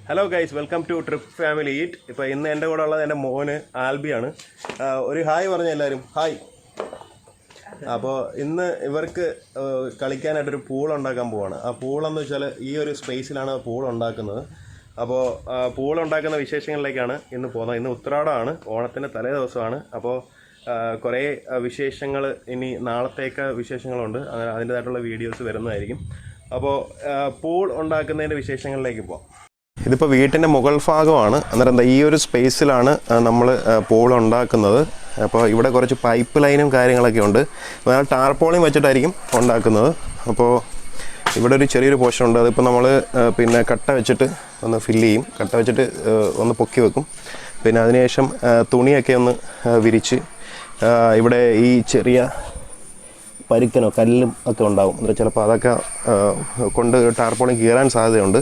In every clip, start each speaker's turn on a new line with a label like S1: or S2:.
S1: Hello guys, welcome to trip family eat. ഇപ്പോൾ ഇന്ന് എൻ്റെ കൂടെ ഉള്ളത് എൻ്റെ മോന് ആൽബിയാണ്. ഒരു ഹായ് പറഞ്ഞ എല്ലാവരും ഹായ്. അപ്പോൾ ഇന്ന് ഇവർക്ക് കളിക്കാനായിട്ടൊരു പൂൾ ഉണ്ടാക്കാൻ പോവാണ്. ആ പൂളെന്ന് വെച്ചാൽ ഈ ഒരു സ്പേസിലാണ് പൂൾ ഉണ്ടാക്കുന്നത്. അപ്പോൾ പൂൾ ഉണ്ടാക്കുന്ന വിശേഷങ്ങളിലേക്കാണ് ഇന്ന് പോകുന്നത്. ഇന്ന് ഉത്രാടമാണ്, ഓണത്തിൻ്റെ തലേ ദിവസമാണ്. അപ്പോൾ കുറേ വിശേഷങ്ങൾ ഇനി നാളത്തേക്ക് വിശേഷങ്ങളുണ്ട്, അതിൻ്റേതായിട്ടുള്ള വീഡിയോസ് വരുന്നതായിരിക്കും. അപ്പോൾ പൂൾ ഉണ്ടാക്കുന്നതിൻ്റെ വിശേഷങ്ങളിലേക്ക് പോകാം. ഇതിപ്പോൾ വീട്ടിൻ്റെ മുകൾ ഭാഗമാണ്. അന്നേരം എന്താ ഈ ഒരു സ്പേസിലാണ് നമ്മൾ പൂൾ ഉണ്ടാക്കുന്നത്. അപ്പോൾ ഇവിടെ കുറച്ച് പൈപ്പ് ലൈനും കാര്യങ്ങളൊക്കെ ഉണ്ട്. അപ്പോൾ ടാർപോളിയും വെച്ചിട്ടായിരിക്കും ഉണ്ടാക്കുന്നത്. അപ്പോൾ ഇവിടെ ഒരു ചെറിയൊരു പോർഷൻ ഉണ്ട്. അതിപ്പോൾ നമ്മൾ പിന്നെ കട്ട വെച്ചിട്ട് ഒന്ന് ഫില്ല് ചെയ്യും. കട്ട വെച്ചിട്ട് ഒന്ന് പൊക്കി വെക്കും. പിന്നെ അതിനുശേഷം തുണിയൊക്കെ ഒന്ന് വിരിച്ച് ഇവിടെ ഈ ചെറിയ പരുക്കനോ കല്ലും ഒക്കെ ഉണ്ടാവും. എന്നിട്ട് ചിലപ്പോൾ അതൊക്കെ കൊണ്ട് ടാർപോളിൻ കീറാൻ സാധ്യതയുണ്ട്.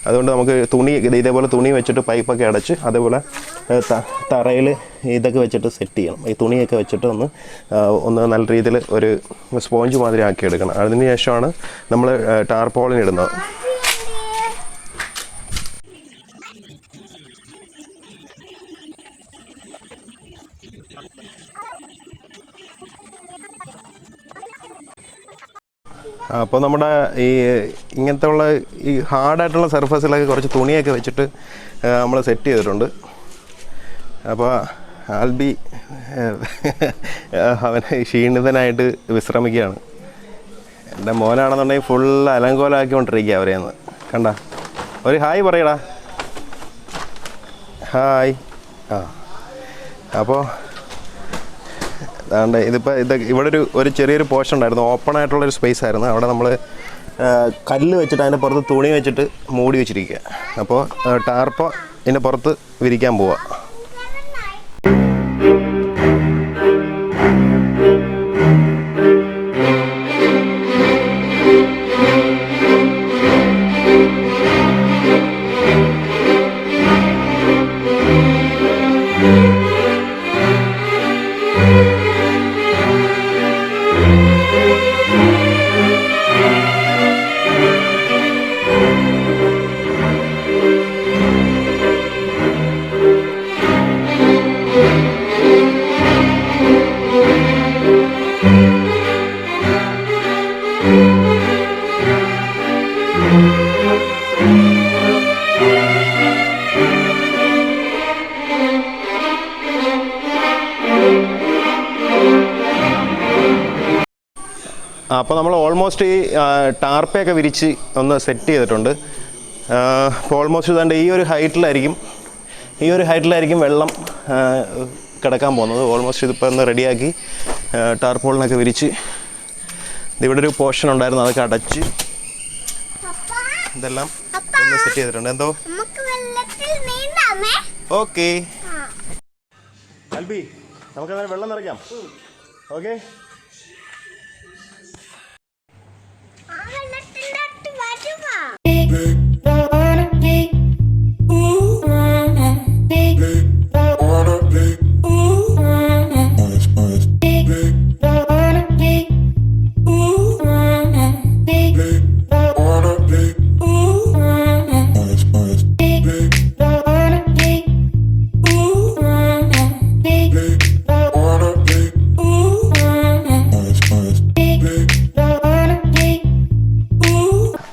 S1: അതുകൊണ്ട് നമുക്ക് തുണി ഇതേപോലെ തുണി വെച്ചിട്ട് പൈപ്പൊക്കെ അടച്ച് അതേപോലെ തറയിൽ ഇതൊക്കെ വെച്ചിട്ട് സെറ്റ് ചെയ്യണം. ഈ തുണിയൊക്കെ വെച്ചിട്ട് ഒന്ന് നല്ല രീതിയിൽ ഒരു സ്പോഞ്ച് മാതിരി ആക്കി എടുക്കണം. അതിന് ശേഷമാണ് നമ്മൾ ടാർപോളിൻ ഇടുന്നത്. അപ്പോൾ നമ്മുടെ ഈ ഇങ്ങനത്തെ ഉള്ള ഈ ഹാർഡായിട്ടുള്ള സർഫസിലൊക്കെ കുറച്ച് തുണിയൊക്കെ വെച്ചിട്ട് നമ്മൾ സെറ്റ് ചെയ്തിട്ടുണ്ട്. അപ്പോൾ ആൽബി അവനെ ക്ഷീണിതനായിട്ട് വിശ്രമിക്കുകയാണ്. എൻ്റെ മോനാണെന്നുണ്ടെങ്കിൽ ഫുൾ അലങ്കോലമാക്കിക്കൊണ്ടിരിക്കുക അവരെയെന്ന് കണ്ട. ഒരു ഹായ് പറയടാ, ഹായ്. അപ്പോൾ അതുകൊണ്ട് ഇവിടെ ഒരു ചെറിയൊരു പോർഷൻ ഉണ്ടായിരുന്നു, ഓപ്പൺ ആയിട്ടുള്ളൊരു സ്പേസ് ആയിരുന്നു. അവിടെ നമ്മൾ കല്ല് വെച്ചിട്ട് അതിൻ്റെ പുറത്ത് തുണി വെച്ചിട്ട് മൂടി വെച്ചിരിക്കുക. അപ്പോൾ ടാർപ്പ ഇതിൻ്റെ പുറത്ത് വിരിക്കാൻ പോവുക. അപ്പോൾ നമ്മൾ ഓൾമോസ്റ്റ് ഈ ടാർപ്പയൊക്കെ വിരിച്ച് ഒന്ന് സെറ്റ് ചെയ്തിട്ടുണ്ട്. അപ്പോൾ ഓൾമോസ്റ്റ് ഇതാണ്ട് ഈ ഒരു ഹൈറ്റിലായിരിക്കും വെള്ളം കിടക്കാൻ പോകുന്നത്. ഓൾമോസ്റ്റ് ഇതിപ്പോൾ ഒന്ന് റെഡിയാക്കി ടാർപോളിനൊക്കെ വിരിച്ച് ഇവിടെ ഒരു പോർഷൻ ഉണ്ടായിരുന്നു, അതൊക്കെ അടച്ച് ഇതെല്ലാം ഒന്ന് സെറ്റ് ചെയ്തിട്ടുണ്ട്. എന്തോ ഓക്കെ ആൽബി, നമുക്കങ്ങനെ വെള്ളം നിറയ്ക്കാം. ഓക്കെ,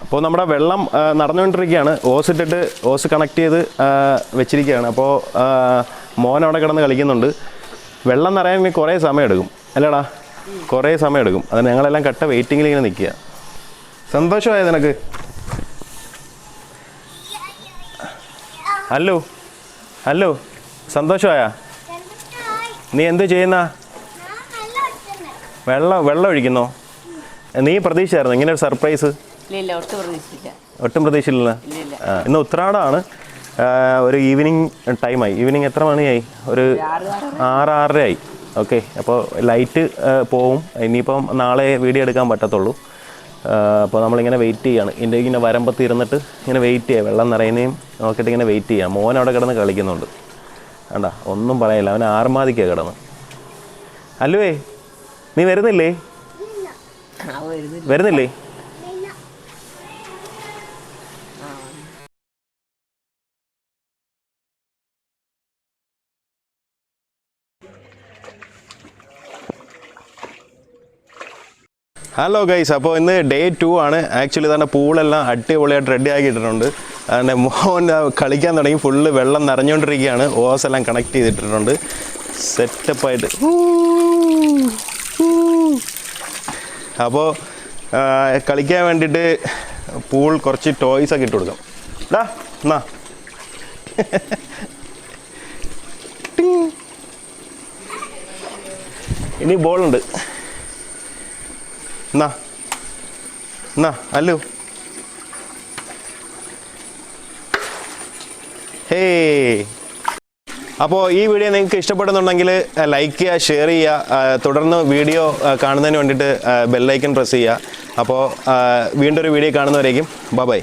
S1: അപ്പോൾ നമ്മുടെ വെള്ളം നടന്നുകൊണ്ടിരിക്കുകയാണ്. ഓസ് കണക്ട് ചെയ്ത് വെച്ചിരിക്കുകയാണ്. അപ്പോൾ മോൻ അവിടെ കിടന്ന് കളിക്കുന്നുണ്ട്. വെള്ളം നിറയാൻ കുറേ സമയം എടുക്കും അല്ലേടാ, കുറേ സമയം എടുക്കും. അത് ഞങ്ങളെല്ലാം കട്ട വെയിറ്റിങ്ങിൽ ഇങ്ങനെ നിൽക്കുക. സന്തോഷമായത് നിനക്ക്? ഹലോ സന്തോഷമായാ? നീ എന്ത് ചെയ്യുന്ന? വെള്ളം ഒഴിക്കുന്നോ? നീ പ്രതീക്ഷയായിരുന്നു ഇങ്ങനെ ഒരു സർപ്രൈസ്? ഒട്ടും പ്രതീക്ഷയില്ല. ഇന്ന് ഉത്രാടമാണ്. ഒരു ഈവനിങ് ടൈമായി. ഈവനിങ് എത്ര മണിയായി? ഒരു 6-6:30 ഓക്കെ. അപ്പോൾ ലൈറ്റ് പോവും. ഇനിയിപ്പം നാളെ വീഡിയോ എടുക്കാൻ പറ്റത്തുള്ളൂ. അപ്പോൾ നമ്മളിങ്ങനെ വെയിറ്റ് ചെയ്യാണ്. ഇതിൻ്റെ ഇങ്ങനെ വരമ്പത്ത് ഇരുന്നിട്ട് ഇങ്ങനെ വെയിറ്റ് ചെയ്യുക. വെള്ളം നിറയുന്നതും നോക്കിയിട്ട് ഇങ്ങനെ വെയിറ്റ് ചെയ്യാം. മോൻ അവിടെ കിടന്ന് കളിക്കുന്നുണ്ട്. വേണ്ട, ഒന്നും പറയില്ല, അവൻ ആർമാദിക്കാണ് കിടന്ന്. അല്ലുവേ, നീ വരുന്നില്ലേ? ഹലോ ഗൈസ്, അപ്പോൾ ഇന്ന് ഡേ 2 ആണ്. ആക്ച്വലി തന്നെ പൂളെല്ലാം അടിപൊളിയായിട്ട് റെഡി ആക്കിയിട്ടുണ്ട്. അതിൻ്റെ മോൻ കളിക്കാൻ തുടങ്ങി. ഫുള്ള് വെള്ളം നിറഞ്ഞുകൊണ്ടിരിക്കുകയാണ്. ഓസ് എല്ലാം കണക്ട് ചെയ്തിട്ടിട്ടുണ്ട് സെറ്റപ്പായിട്ട്. അപ്പോൾ കളിക്കാൻ വേണ്ടിയിട്ട് പൂൾ കുറച്ച് ടോയ്സൊക്കെ ഇട്ട് കൊടുക്കാം. എന്നാ ഇനി ബോളുണ്ട്. എന്നാ അല്ലു. ഹേ, അപ്പോൾ ഈ വീഡിയോ നിങ്ങൾക്ക് ഇഷ്ടപ്പെടുന്നുണ്ടെങ്കിൽ ലൈക്ക് ചെയ്യുക, ഷെയർ ചെയ്യുക. തുടർന്ന് വീഡിയോ കാണുന്നതിന് വേണ്ടിയിട്ട് ബെല്ലൈക്കൺ പ്രസ് ചെയ്യുക. അപ്പോൾ വീണ്ടും ഒരു വീഡിയോ കാണുന്നവരേക്കും ബൈ.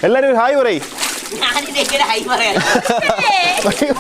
S1: എല്ലാവരും ഹായ് പറയ്. അയ്യോ